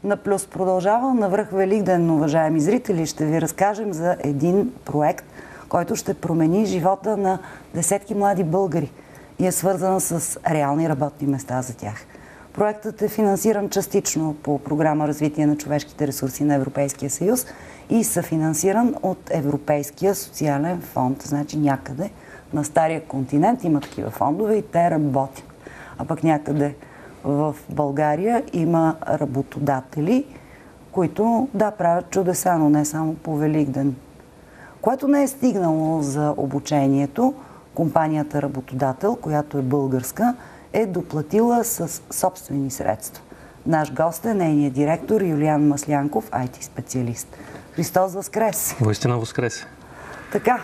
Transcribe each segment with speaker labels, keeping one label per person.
Speaker 1: На Плюс продължава. Навръх Великден, уважаеми зрители, ще ви разкажем за един проект, който ще промени живота на десетки млади българи и е свързан с реални работни места за тях. Проектът е финансиран частично по програма Развитие на човешките ресурси на Европейския съюз и съфинансиран от Европейския социален фонд. Значи някъде на Стария континент има такива фондове и те работят. А пък някъде в България има работодатели, които правят чудеса, но не само по Великден. Което не е стигнало за обучението, компанията работодател, която е българска, е доплатила с собствени средства. Наш гост е нейният директор Юлиан Маслянков, IT-специалист. Христос Воскрес!
Speaker 2: Воистина Воскрес!
Speaker 1: Така,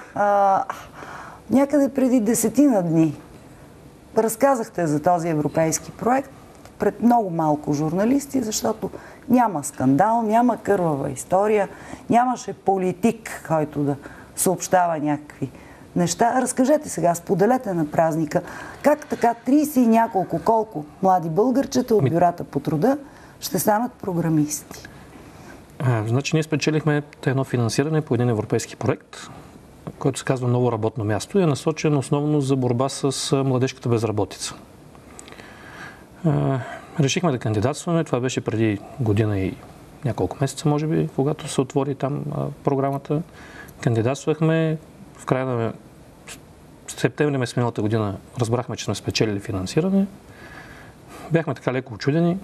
Speaker 1: някъде преди 10 дни разказахте за този европейски проект пред много малко журналисти, защото няма скандал, няма кървава история, нямаше политик, който да съобщава някакви неща. Разкажете сега, споделете на празника, как така 30 и няколко, колко млади българчета от бюрата по труда ще станат програмисти?
Speaker 2: Значи ние спечелихме едно финансиране по един европейски проект, който се казва Ново работно място и е насочен основно за борба с младежката безработица. Решихме да кандидатстваме. Това беше преди година и няколко месеца, може би, когато се отвори там програмата. Кандидатствахме. В края на септември месец миналата година разбрахме, че сме спечелили финансиране. Бяхме така леко учудени,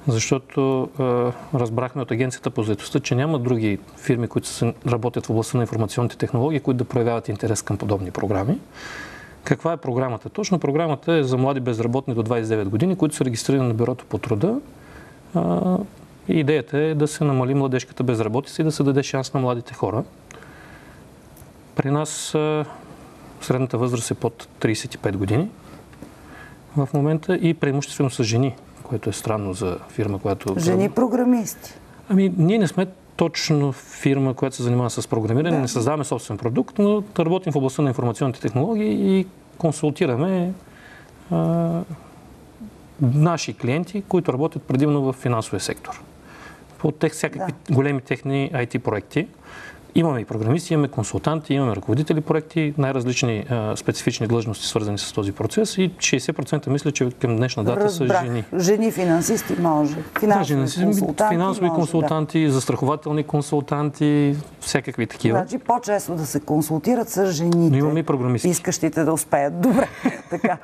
Speaker 2: защото разбрахме от Агенцията по заетостта, че няма други фирми, които работят в областта на информационните технологии, които да проявяват интерес към подобни програми. Каква е програмата? Точно програмата е за млади безработни до 29 години, които са регистрирани на бюрото по труда. И идеята е да се намали младежката безработица и да се даде шанс на младите хора. При нас средната възраст е под 35 години в момента и преимуществено са жени, което е странно за фирма, която...
Speaker 1: Жени програмисти.
Speaker 2: Ние не сме точно фирма, която се занимава с програмиране, не създаваме собствен продукт, но работим в областта на информационните технологии и консултираме наши клиенти, които работят предимно в финансовия сектор. По всякакви големи техни IT проекти. Имаме и програмисти, имаме консултанти, имаме ръководители проекти, най-различни специфични длъжности, свързани с този процес и 60% мисля, че към днешна дата са жени.
Speaker 1: Жени финансисти може.
Speaker 2: Финансови консултанти, застрахователни консултанти, всякакви такива.
Speaker 1: Значи по-често да се консултират с жените.
Speaker 2: Но имаме и програмисти.
Speaker 1: Искащите да успеят. Добре. Така.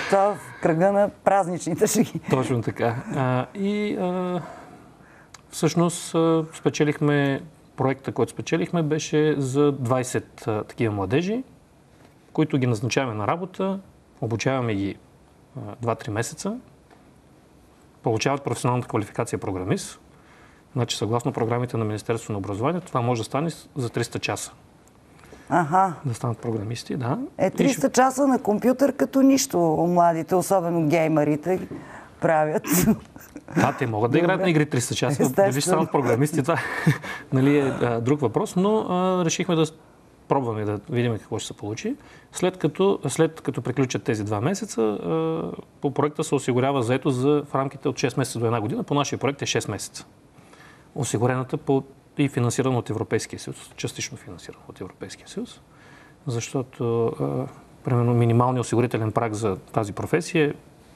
Speaker 1: Това в кръга на празничните шеги.
Speaker 2: Точно така. Всъщност спечелихме проекта, който спечелихме, беше за 20 такива младежи, които ги назначаваме на работа, обучаваме ги 2-3 месеца, получават професионалната квалификация програмист. Значи, съгласно програмите на Министерството на образованието, това може да стане за 300 часа. Да станат програмисти, да.
Speaker 1: 300 часа на компютър като нищо младите, особено геймерите, правят.
Speaker 2: Да, те могат да играят на игри 300 часа, дали ще станат програмисти, това е друг въпрос, но решихме да пробваме да видим какво ще се получи. След като приключат тези 2 месеца, по проекта се осигурява заетост в рамките от 6 месеца до 1 година. По нашия проект е 6 месеца. Осигурената и финансирана от Европейския съюз, частично финансирана от Европейския съюз, защото примерно минималният осигурителен праг за тази професия е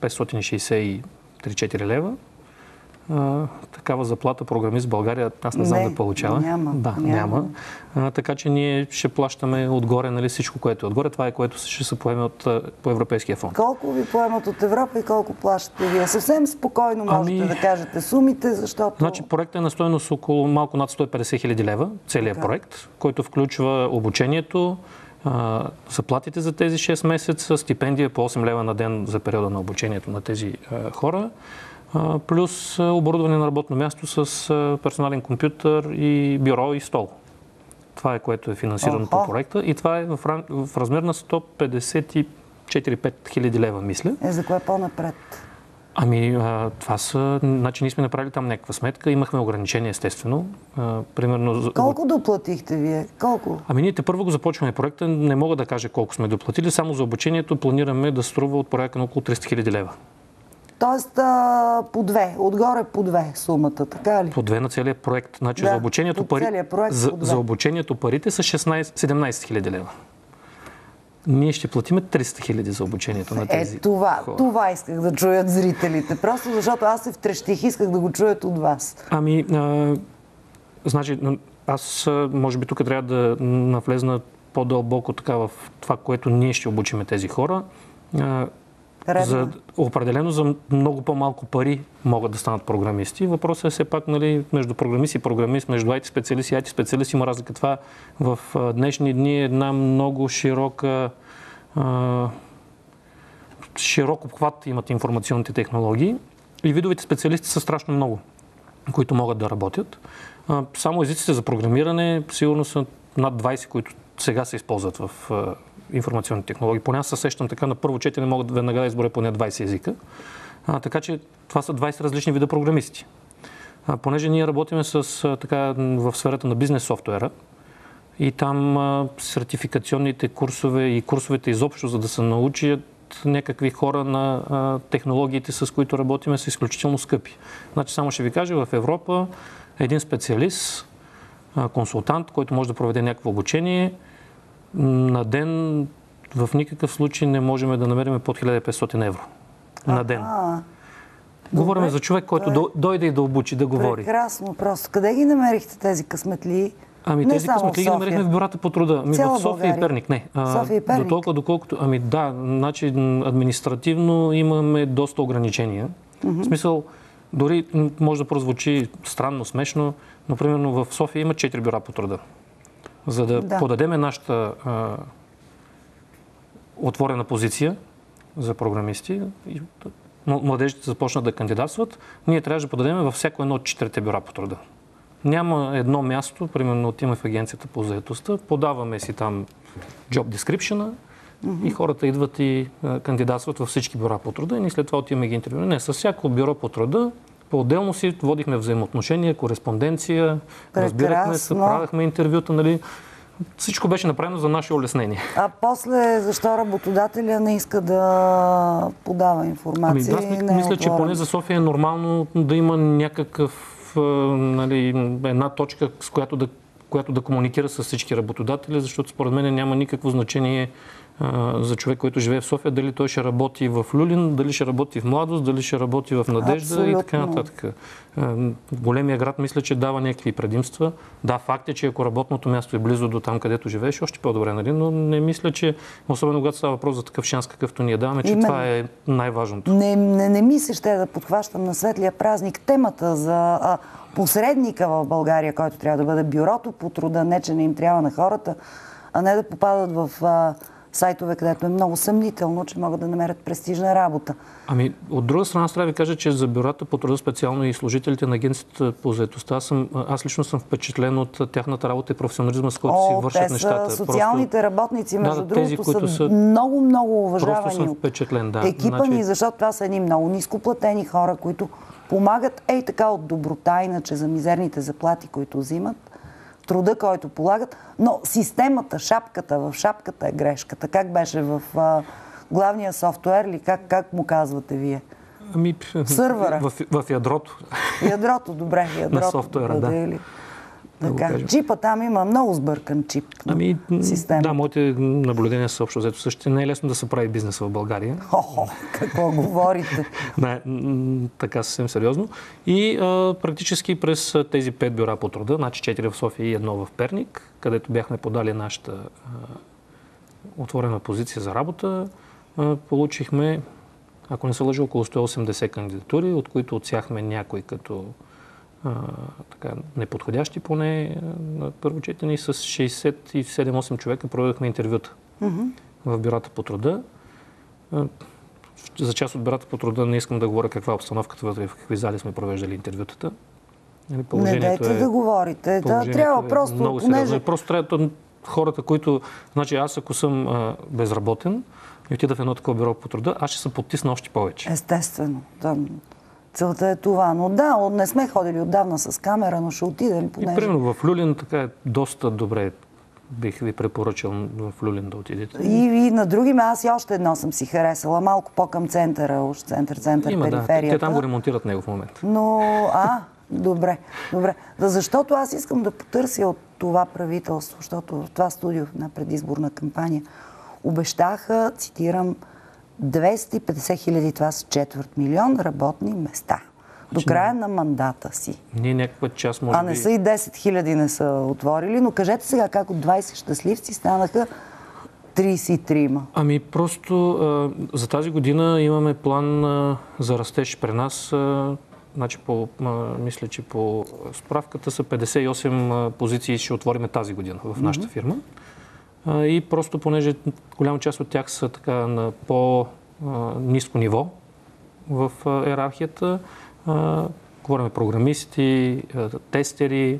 Speaker 2: 563-4 лева. Такава заплата програмист в България аз не знам да получава. Няма. Така че ние ще плащаме отгоре, всичко, което е отгоре. Това е което ще се поеме по Европейския фонд.
Speaker 1: Колко ви поемат от Европа и колко плащате вие? Съвсем спокойно можете да кажете сумите, защото...
Speaker 2: Значи проектът е на стойност около малко над 150 хиляди лева, целият проект, който включва обучението, заплатите за тези 6 месеца, стипендия по 8 лева на ден за периода на обучението на тези хора, плюс оборудване на работно място с персонален компютър и бюро и стол. Това е което е финансирано по проекта и това е в размер на 154-5 хиляди лева, мисля.
Speaker 1: За кое по-напред?
Speaker 2: Това са... Значи ние сме направили там някаква сметка, имахме ограничения, естествено. Примерно...
Speaker 1: Колко доплатихте вие? Колко?
Speaker 2: Ние първо го започваме проекта, не мога да кажа колко сме доплатили, само за обучението планираме да струва от порядка на около 300 хиляди лева.
Speaker 1: Тоест по 2, отгоре по 2 сумата, така ли?
Speaker 2: По 2 на целия проект. Значи
Speaker 1: Да,
Speaker 2: за обучението, за обучението парите са 17 хиляди лева. Ние ще платиме 300 хиляди за обучението на тези хора.
Speaker 1: Това исках да чуят зрителите. Просто защото аз се втрещих, исках да го чуят от вас.
Speaker 2: Значи, аз може би тук трябва да навлезна по-дълбоко така в това, което ние ще обучиме тези хора. Определено за много по-малко пари могат да станат програмисти. Въпросът е все пак, нали, между програмист и програмист, между IT специалист и IT специалист има разлика. Това в днешни дни е една много широк обхват имат информационните технологии и видовете специалисти са страшно много, които могат да работят. Само езиците за програмиране сигурно са над 20, които сега се използват в информационни технологии. Поне аз се сещам така, на първо четене могат веднага да изборя поне 20 езика. Така че това са 20 различни вида програмисти. Понеже ние работиме в сферата на бизнес софтуера и там сертификационните курсове и курсовете изобщо, за да се научат някакви хора на технологиите, с които работиме, са изключително скъпи. Значи само ще ви кажа, в Европа един специалист, консултант, който може да проведе някакво обучение, на ден в никакъв случай не можем да намерим под 1500 евро на ден. Говорим за човек, който дойде и да обучи, да говори.
Speaker 1: Прекрасно, просто. Къде ги намерихте тези късметли?
Speaker 2: Тези късметли ги намерихме в бюрата по труда. В София и Перник. Не.
Speaker 1: София и Перник?
Speaker 2: До толкова, доколкото... значи административно имаме доста ограничения. В смисъл, дори може да прозвучи странно, смешно, но примерно в София има 4 бюра по труда. За да подадеме нашата отворена позиция за програмисти, младежите започнат да кандидатстват, ние трябваше да подадем във всяко едно от 4 бюра по труда. Няма едно място, примерно отиваме в агенцията по заетостта, подаваме си там job description и хората идват и кандидатстват във всички бюра по труда и ние след това отиваме ги интервюираме. Не, с всяко бюро по труда по-отделно си водихме взаимоотношения, кореспонденция, разбирахме се, правихме интервюта, нали. Всичко беше направено за наше улеснение. А
Speaker 1: после защо работодателя не иска да подава информация?
Speaker 2: Мисля, че поне за София е нормално да има една точка, с която да комуникира с всички работодатели, защото според мен няма никакво значение за човек, който живее в София, дали той ще работи в Люлин, дали ще работи в Младост, дали ще работи в Надежда. Абсолютно. И така нататък. Големия град мисля, че дава някакви предимства. Да, факт е, че ако работното място е близо до там, където живееш, още по-добре, нали? Но не мисля, че, особено когато става въпрос за такъв шанс, какъвто ние даваме, че това е най-важното.
Speaker 1: Не мисля, ще да подхващам на светлия празник темата за посредника в България, който трябва да бъде бюрото по труда, не че не им трябва на хората, а не да попадат в сайтове, където е много съмнително, че могат да намерят престижна работа.
Speaker 2: От друга страна, трябва да ви кажа, че за бюрата по труда, специално и служителите на агенцията по заетостта, аз лично съм впечатлен от тяхната работа и професионализма, с който си вършат нещата.
Speaker 1: Социалните работници, между другото, са много, много уважавани.
Speaker 2: Просто съм впечатлен,
Speaker 1: екипа ни, защото това са едни много нископлатени хора, които помагат така от доброта, иначе за мизерните заплати, които взимат, труда, който полагат, но системата, в шапката е грешката. Как беше в главния софтуер или как му казвате вие? Сървъра.
Speaker 2: В ядрото.
Speaker 1: Ядрото, добре. Ядрото
Speaker 2: на софтуера, да.
Speaker 1: Чипа там има много сбъркан чип.
Speaker 2: Да, моите наблюдения са общо взето същите. Не е лесно да се прави бизнес в България.
Speaker 1: Какво говорите?
Speaker 2: Така съвсем сериозно. И практически през тези 5 бюра по труда, значи 4 в София и 1 в Перник, където бяхме подали нашата отворена позиция за работа, получихме, ако не се лъжа, около 180 кандидатури, от които отсяхме някои като неподходящи поне на първо четене и с 67-8 човека проведохме интервюта в бюрата по труда. За част от бюрата по труда не искам да говоря каква е обстановката вътре, в какви зали сме провеждали интервютата.
Speaker 1: Не дайте да говорите. Трябва просто...
Speaker 2: Много сериозно. Просто трябва хората, които... Значи аз ако съм безработен и отида в едно такова бюро по труда, аз ще се потисна още повече.
Speaker 1: Естествено. Целта е това. Но не сме ходили отдавна с камера, но ще отидем.
Speaker 2: И примерно в Люлин така е доста добре бих ви препоръчал в Люлин да отидете.
Speaker 1: И на други, аз и още едно съм си харесала, малко по-към центъра, уж център, периферията.
Speaker 2: Да, те там го ремонтират него в момента.
Speaker 1: Но, добре. Защото аз искам да потърся от това правителство, защото в това студио на предизборна кампания обещаха, цитирам, 250 хиляди, това са 250 000 работни места. До края на мандата си.
Speaker 2: Ние някаква част може би...
Speaker 1: не са и 10 хиляди не са отворили, но кажете сега как от 20 щастливци станаха 33.
Speaker 2: Просто за тази година имаме план за растеж при нас. Значи мисля, че по справката са 58 позиции ще отвориме тази година в нашата фирма. И просто понеже голяма част от тях са така на по-ниско ниво в иерархията, говорим програмисти, тестери,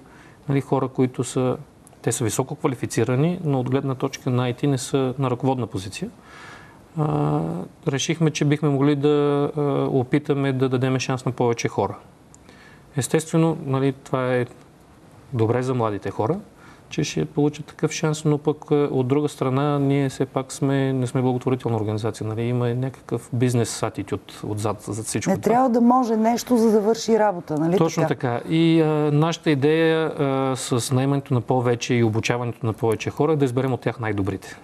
Speaker 2: хора, които са високо квалифицирани, но от гледна точка на IT не са на ръководна позиция. Решихме, че бихме могли да опитаме да дадем шанс на повече хора. Естествено, това е добре за младите хора, че ще получат такъв шанс, но пък от друга страна ние все пак не сме благотворителна организация. Има някакъв бизнес атитюд отзад за всичко.
Speaker 1: Не трябва да може нещо, за да върши работа, нали?
Speaker 2: Точно така. И нашата идея с наемането на повече и обучаването на повече хора е да изберем от тях най-добрите.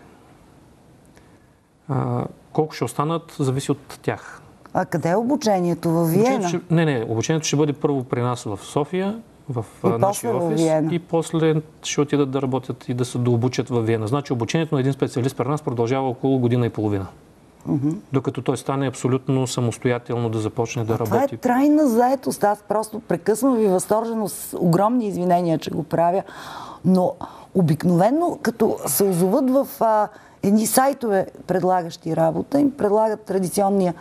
Speaker 2: Колко ще останат, зависи от тях.
Speaker 1: А къде е обучението? Във Виена?
Speaker 2: Не. Обучението ще бъде първо при нас в София, в нашия офис, и после ще отидат да работят и да се дообучат във Виена. Значи обучението на един специалист при нас продължава около година и половина. Докато той стане абсолютно самостоятелно да започне да работи.
Speaker 1: Това е трайна заетост. Аз просто прекъсвам ви възторжено с огромни извинения, че го правя. Но обикновено, като се озоват в едни сайтове, предлагащи работа, им предлагат традиционния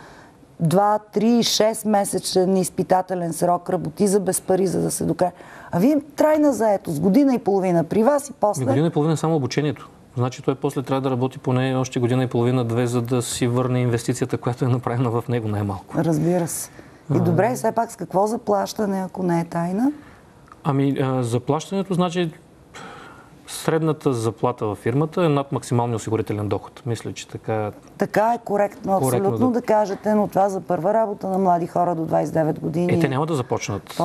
Speaker 1: 2, 3, 6 месечен изпитателен срок, работи за без пари, за да се докаже. А вие трайна заетост, година и половина при вас и после...
Speaker 2: Година и половина само обучението. Значи той после трябва да работи поне още година и половина-две, за да си върне инвестицията, която е направена в него най-малко.
Speaker 1: Разбира се. И добре, все пак с какво заплащане, ако не е тайна?
Speaker 2: Заплащането значи средната заплата във фирмата е над максималния осигурителен доход. Мисля, че така...
Speaker 1: Така е коректно, абсолютно да кажете, но това за първа работа на млади хора до 29 години.
Speaker 2: Те няма да започнат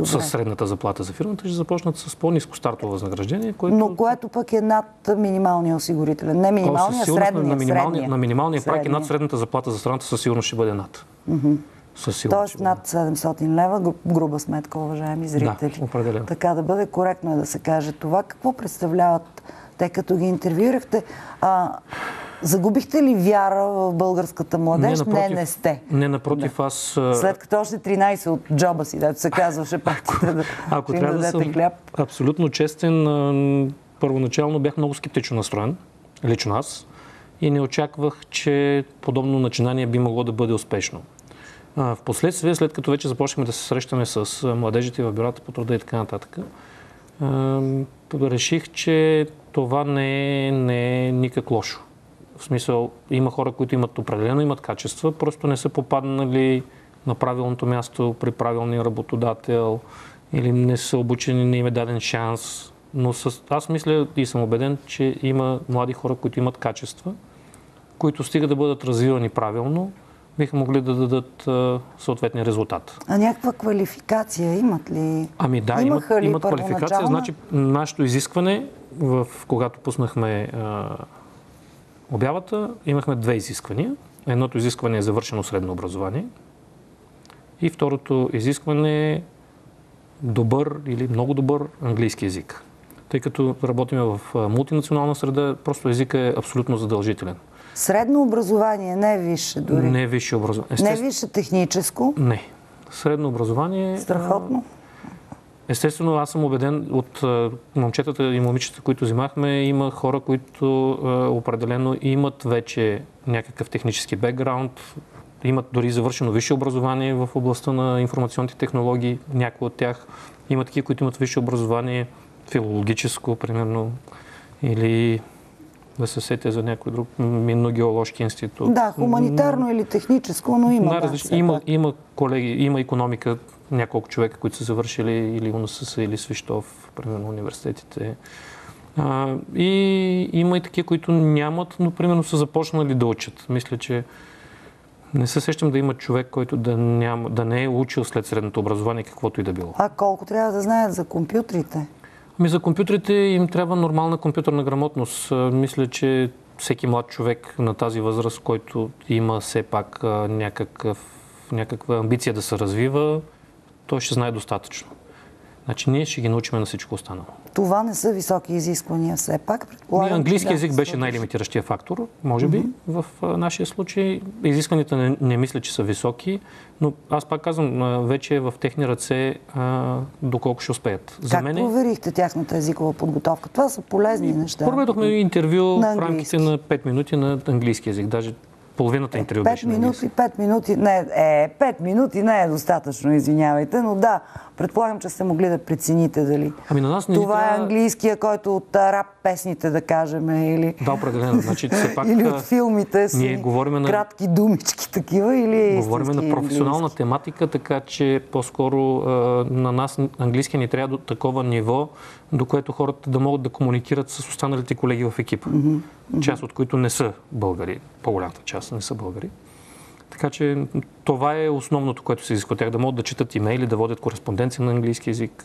Speaker 2: с средната заплата за фирмата, ще започнат с по-ниско стартово възнаграждение,
Speaker 1: но което пък е над минималния осигурителен. Не минималния, средния.
Speaker 2: На минималния прак и над средната заплата за страната със сигурност ще бъде над.
Speaker 1: Тоест над 700 лева, груба сметка, уважаеми зрители.
Speaker 2: Да, определено.
Speaker 1: Така да бъде коректно да се каже това. Какво представляват те, като ги интервюирахте? Загубихте ли вяра в българската младеж? Не сте.
Speaker 2: Не, напротив, аз...
Speaker 1: След като още 13 от джоба си, дето се казваше, пратите да
Speaker 2: ако трябва да съм хляб. Абсолютно честен, първоначално бях много скептично настроен, лично аз, и не очаквах, че подобно начинание би могло да бъде успешно. Впоследствие, след като вече започнахме да се срещаме с младежите в бюрата по труда и така нататък, реших, че това не е никак лошо. В смисъл, има хора, които имат качества, просто не са попаднали на правилното място при правилния работодател или не са обучени, не им е даден шанс. Но аз мисля и съм убеден, че има млади хора, които имат качества, които стига да бъдат развивани правилно, биха могли да дадат съответния резултат.
Speaker 1: А някаква квалификация имат ли?
Speaker 2: Имат квалификация. Значи, нашето изискване, когато пуснахме обявата, имахме две изисквания. Едното изискване е завършено средно образование и второто изискване е добър или много добър английски език. Тъй като работим в мултинационална среда, просто езика е абсолютно задължителен.
Speaker 1: Средно образование, не висше дори.
Speaker 2: Не висше образование.
Speaker 1: Не висше техническо?
Speaker 2: Не. Средно образование...
Speaker 1: Страхотно.
Speaker 2: Естествено, аз съм убеден от момчетата и момичета, които взимахме, има хора, които определено имат вече някакъв технически бекграунд, имат дори завършено висше образование в областта на информационните технологии, някои от тях. Има такива, които имат висше образование, филологическо, примерно, или да се сетя за някой друг минно-геоложки институт.
Speaker 1: Да, хуманитарно или техническо, но има.
Speaker 2: Има колеги, има икономика, няколко човека, които са завършили или УНСС, или Свищов, примерно университетите. И има и такива, които нямат, но примерно са започнали да учат. Мисля, че не се сещам да има човек, който да не е учил след средното образование, каквото и да било.
Speaker 1: А колко трябва да знаят за компютрите?
Speaker 2: За компютрите им трябва нормална компютърна грамотност. Мисля, че всеки млад човек на тази възраст, който има все пак някаква амбиция да се развива, той ще знае достатъчно. Значи ние ще ги научим на всичко останало.
Speaker 1: Това не са високи изисквания все пак.
Speaker 2: Английски език беше най-лимитиращия фактор, може би, в нашия случай. Изискванията не мисля, че са високи, но аз пак казвам, вече е в техни ръце доколко ще успеят.
Speaker 1: Как проверихте тяхната езикова подготовка? Това са полезни неща.
Speaker 2: Проведохме интервю в рамките на 5 минути на английски език. Даже половината интервю беше на английски.
Speaker 1: 5 минути не е достатъчно, извинявайте, но да, предполагам, че сте могли да прецените дали
Speaker 2: на нас
Speaker 1: това е английския, който от рап песните, да кажем, или...
Speaker 2: Да, определено. Значи, все пак,
Speaker 1: или от филмите си кратки думички такива, или
Speaker 2: говорим на професионална тематика, така че по-скоро на нас английски ни трябва до такова ниво, до което хората да могат да комуникират с останалите колеги в екипа. Част от които не са българи. По-голямата част не са българи. Така че това е основното, което се изисква. Тях да могат да четат имейли, да водят кореспонденция на английски език,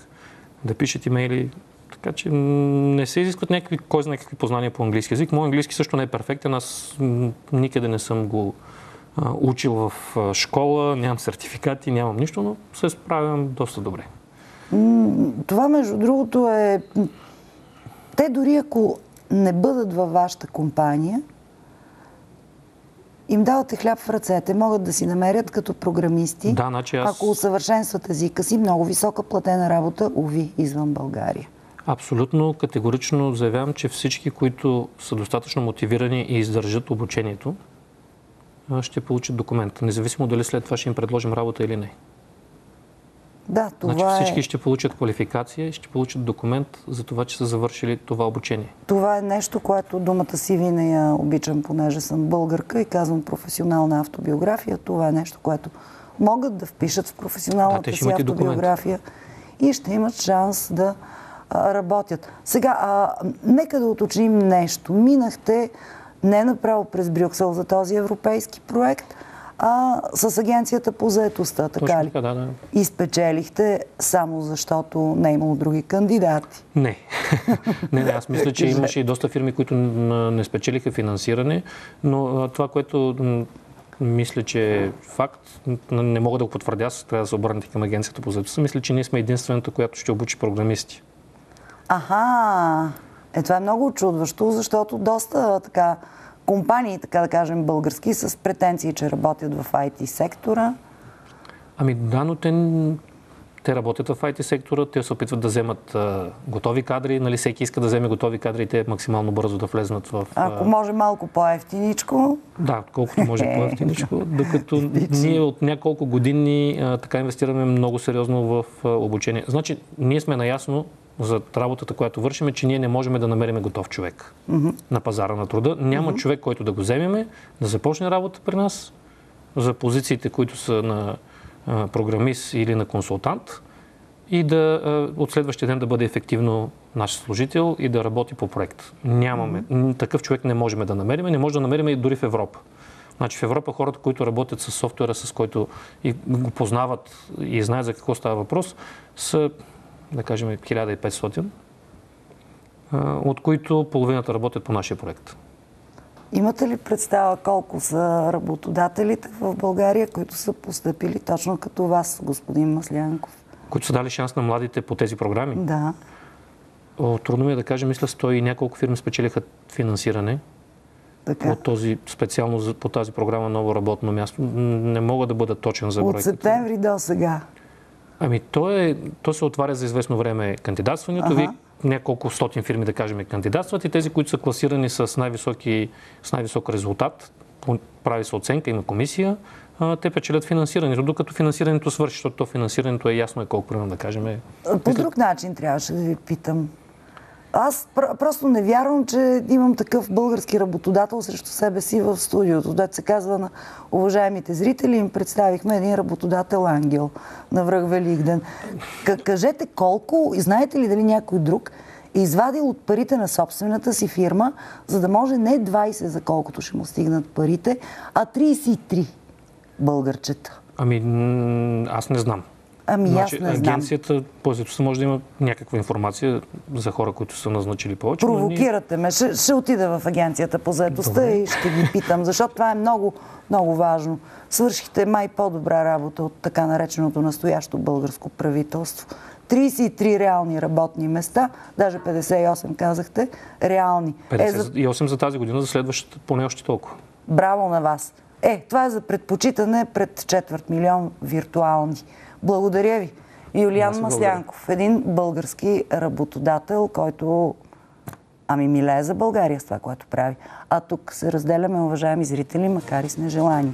Speaker 2: да пишат имейли. Така че не се изискват кой знае какви познания по английски език. Моят английски също не е перфектен. Аз никъде не съм го учил в школа, нямам сертификати, нямам нищо, но се справям доста добре.
Speaker 1: Това, между другото, е... Те дори ако не бъдат във вашата компания, им давате хляб в ръцете, могат да си намерят като програмисти,
Speaker 2: да, значи
Speaker 1: ако усъвършенстват езика си, много висока платена работа, уви, извън България.
Speaker 2: Абсолютно категорично заявявам, че всички, които са достатъчно мотивирани и издържат обучението, ще получат документ, независимо дали след това ще им предложим работа или не.
Speaker 1: Да, това
Speaker 2: значи всички ще получат квалификация и ще получат документ за това, че са завършили това обучение.
Speaker 1: Това е нещо, което думата си винаги я обичам, понеже съм българка и казвам професионална автобиография. Това е нещо, което могат да впишат в професионалната си автобиография и ще имат шанс да работят. Сега, нека да уточним нещо. Минахте не направо през Брюксел за този европейски проект, а с Агенцията по заетостта, така ли?
Speaker 2: Да.
Speaker 1: И спечелихте само защото не е имало други кандидати.
Speaker 2: Не. Аз мисля, че имаше и доста фирми, които не спечелиха финансиране, но това, което мисля, че е факт, не мога да го потвърдя, трябва да се обърнете към Агенцията по заетостта. Мисля, че ние сме единствената, която ще обучи програмисти.
Speaker 1: Аха! Това е много очудващо, защото доста така компании, така да кажем, български, с претенции, че работят в IT сектора.
Speaker 2: Да, но те работят в IT сектора, те се опитват да вземат готови кадри, нали, всеки иска да вземе готови кадри и те максимално бързо да влезнат в...
Speaker 1: Ако може малко по-евтиничко.
Speaker 2: Да, колкото може по-евтиничко, докато ние от няколко години така инвестираме много сериозно в обучение. Значи, ние сме наясно за работата, която вършиме, че ние не можем да намерим готов човек на пазара на труда. Няма човек, който да го вземеме, да започне работа при нас за позициите, които са на програмист или на консултант и да от следващия ден да бъде ефективно наш служител и да работи по проект. Нямаме. Такъв човек не можем да намерим. Не може да намерим и дори в Европа. Значи в Европа хората, които работят с софтуера, с който и го познават и знаят за какво става въпрос, са, да кажем, 1500, от които половината работят по нашия проект.
Speaker 1: Имате ли представа колко са работодателите в България, които са постъпили точно като вас, господин Маслянков?
Speaker 2: Които са дали шанс на младите по тези програми?
Speaker 1: Да.
Speaker 2: Трудно ми е да кажа, мисля, 100 и няколко фирми спечелиха финансиране. Така. Специално по тази програма Ново работно място. Не мога да бъда точен за бройката.
Speaker 1: От септември до сега?
Speaker 2: То се отваря за известно време кандидатстването. Няколко стотин фирми, да кажем, кандидатстват и тези, които са класирани с най-висок резултат, прави се оценка, има комисия, те печелят финансирането, докато финансирането свърши, защото финансирането е ясно колко, примерно, да кажем.
Speaker 1: По друг начин трябваше да ви питам. Аз просто не вярвам, че имам такъв български работодател срещу себе си в студиото. Дето се казва на уважаемите зрители, им представихме един работодател ангел на връх Великден. Кажете колко, и знаете ли дали някой друг извадил от парите на собствената си фирма, за да може не 20, за колкото ще му стигнат парите, а 33 българчета.
Speaker 2: Ами, аз не знам.
Speaker 1: Ами
Speaker 2: значи,
Speaker 1: аз не знам.
Speaker 2: Агенцията по заетостта може да има някаква информация за хора, които са назначили повече.
Speaker 1: Провокирате ме. Ще отида в Агенцията по заетостта и ще ги питам, защото това е много, много важно. Свършихте май по-добра работа от така нареченото настоящо българско правителство. 33 реални работни места, даже 58 казахте, реални.
Speaker 2: 58 за тази година, за следващата поне още толкова.
Speaker 1: Браво на вас! Това е за предпочитане пред 250 000 виртуални. Благодаря ви. Юлиан Маслянков, един български работодател, който милее за България с това, което прави. А тук се разделяме, уважаеми зрители, макар и с нежелание.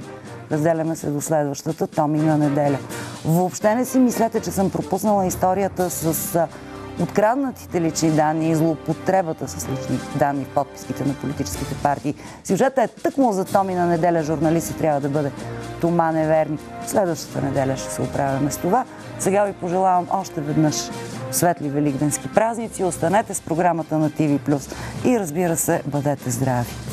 Speaker 1: Разделяме се до следващата Томина неделя. Въобще не си мислете, че съм пропуснала историята с откраднатите лични данни и злоупотребата с лични данни в подписките на политическите партии. Сюжетът е тъкмо за Томина неделя. Журналисти трябва да бъде Тома Неверни. Следващата неделя ще се оправяме с това. Сега ви пожелавам още веднъж светли великденски празници. Останете с програмата на TV+. И разбира се, бъдете здрави!